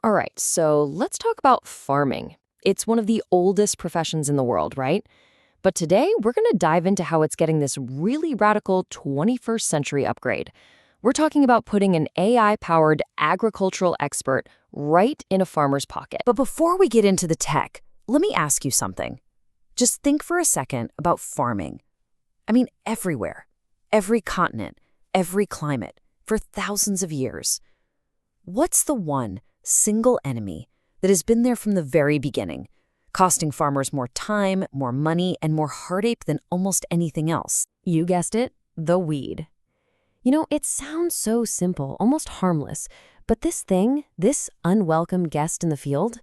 All right, so let's talk about farming. It's one of the oldest professions in the world, right? But today, we're going to dive into how it's getting this really radical 21st century upgrade. We're talking about putting an AI-powered agricultural expert right in a farmer's pocket. But before we get into the tech, let me ask you something. Just think for a second about farming. I mean, everywhere, every continent, every climate, for thousands of years. What's the one single enemy that has been there from the very beginning, costing farmers more time, more money, and more heartache than almost anything else? You guessed it, the weed. It sounds so simple, almost harmless, but this unwelcome guest in the field,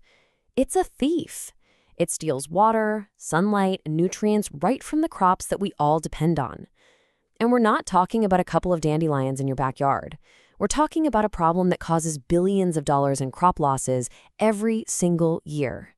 it's a thief. It steals water, sunlight, and nutrients right from the crops that we all depend on. And we're not talking about a couple of dandelions in your backyard. We're talking about a problem that causes billions of dollars in crop losses every single year.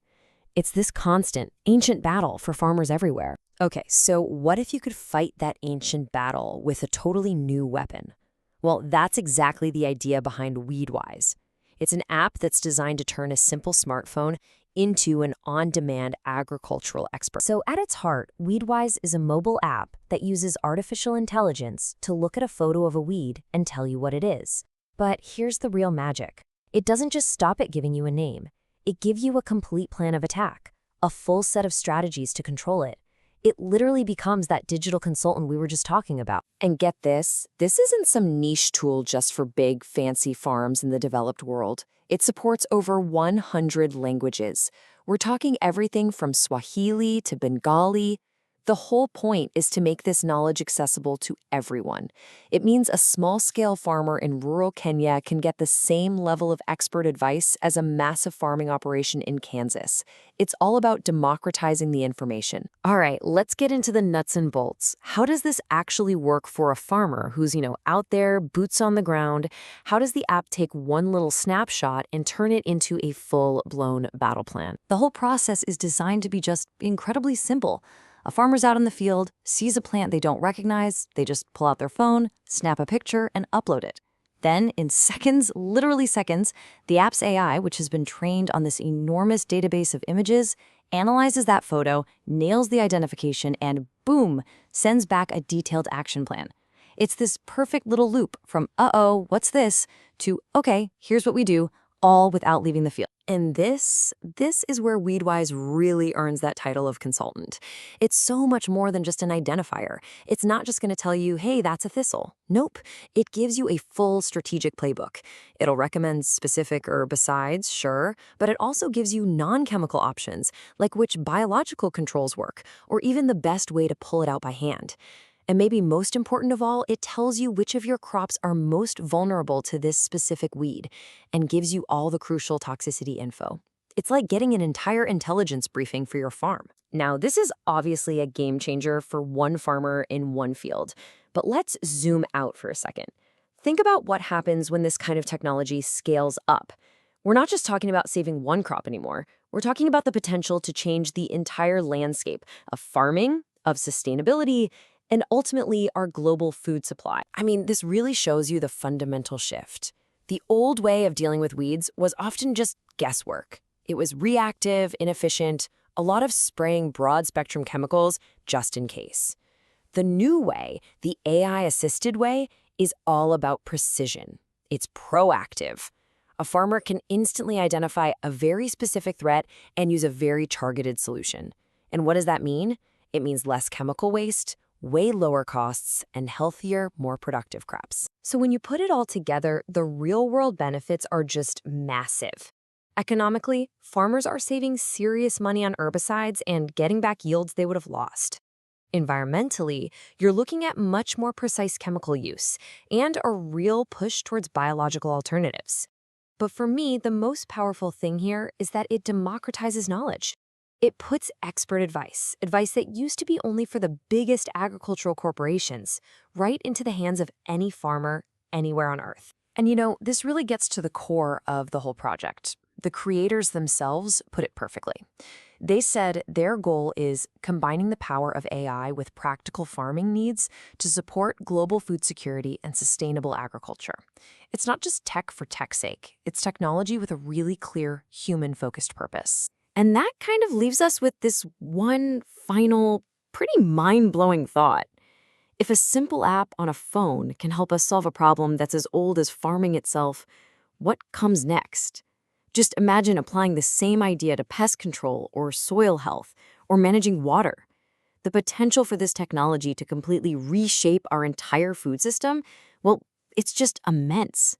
It's this constant, ancient battle for farmers everywhere. Okay, so what if you could fight that ancient battle with a totally new weapon? Well, that's exactly the idea behind WeedWise. It's an app that's designed to turn a simple smartphone into an on-demand agricultural expert. So at its heart, WeedWise is a mobile app that uses artificial intelligence to look at a photo of a weed and tell you what it is. But here's the real magic. It doesn't just stop at giving you a name. It gives you a complete plan of attack, a full set of strategies to control it. It literally becomes that digital consultant we were just talking about. And get this isn't some niche tool just for big, fancy farms in the developed world. It supports over 100 languages. We're talking everything from Swahili to Bengali. The whole point is to make this knowledge accessible to everyone. It means a small-scale farmer in rural Kenya can get the same level of expert advice as a massive farming operation in Kansas. It's all about democratizing the information. All right, let's get into the nuts and bolts. How does this actually work for a farmer who's, out there, boots on the ground? How does the app take one little snapshot and turn it into a full-blown battle plan? The whole process is designed to be just incredibly simple. A farmer's out in the field, sees a plant they don't recognize, they just pull out their phone, snap a picture, and upload it. Then, in seconds, literally seconds, the app's AI, which has been trained on this enormous database of images, analyzes that photo, nails the identification, and boom, sends back a detailed action plan. It's this perfect little loop from, uh-oh, what's this, to, okay, here's what we do, all without leaving the field. And this is where WeedWise really earns that title of consultant. It's so much more than just an identifier. It's not just going to tell you, hey, that's a thistle. Nope. It gives you a full strategic playbook. It'll recommend specific herbicides, sure, but it also gives you non-chemical options, like which biological controls work, or even the best way to pull it out by hand. And maybe most important of all, it tells you which of your crops are most vulnerable to this specific weed and gives you all the crucial toxicity info. It's like getting an entire intelligence briefing for your farm. Now, this is obviously a game changer for one farmer in one field, but let's zoom out for a second. Think about what happens when this kind of technology scales up. We're not just talking about saving one crop anymore. We're talking about the potential to change the entire landscape of farming, of sustainability, and ultimately our global food supply. I mean, this really shows you the fundamental shift. The old way of dealing with weeds was often just guesswork. It was reactive, inefficient, a lot of spraying broad-spectrum chemicals just in case. The new way, the AI-assisted way, is all about precision. It's proactive. A farmer can instantly identify a very specific threat and use a very targeted solution. And what does that mean? It means less chemical waste, way lower costs, and healthier, more productive crops. So when you put it all together, the real-world benefits are just massive. Economically, farmers are saving serious money on herbicides and getting back yields they would have lost. Environmentally, you're looking at much more precise chemical use and a real push towards biological alternatives. But for me, the most powerful thing here is that it democratizes knowledge. It puts expert advice that used to be only for the biggest agricultural corporations, right into the hands of any farmer anywhere on Earth. And this really gets to the core of the whole project. The creators themselves put it perfectly. They said their goal is combining the power of AI with practical farming needs to support global food security and sustainable agriculture. It's not just tech for tech's sake, it's technology with a really clear human-focused purpose. And that kind of leaves us with this one final, pretty mind-blowing thought. If a simple app on a phone can help us solve a problem that's as old as farming itself, what comes next? Just imagine applying the same idea to pest control or soil health or managing water. The potential for this technology to completely reshape our entire food system, well, it's just immense.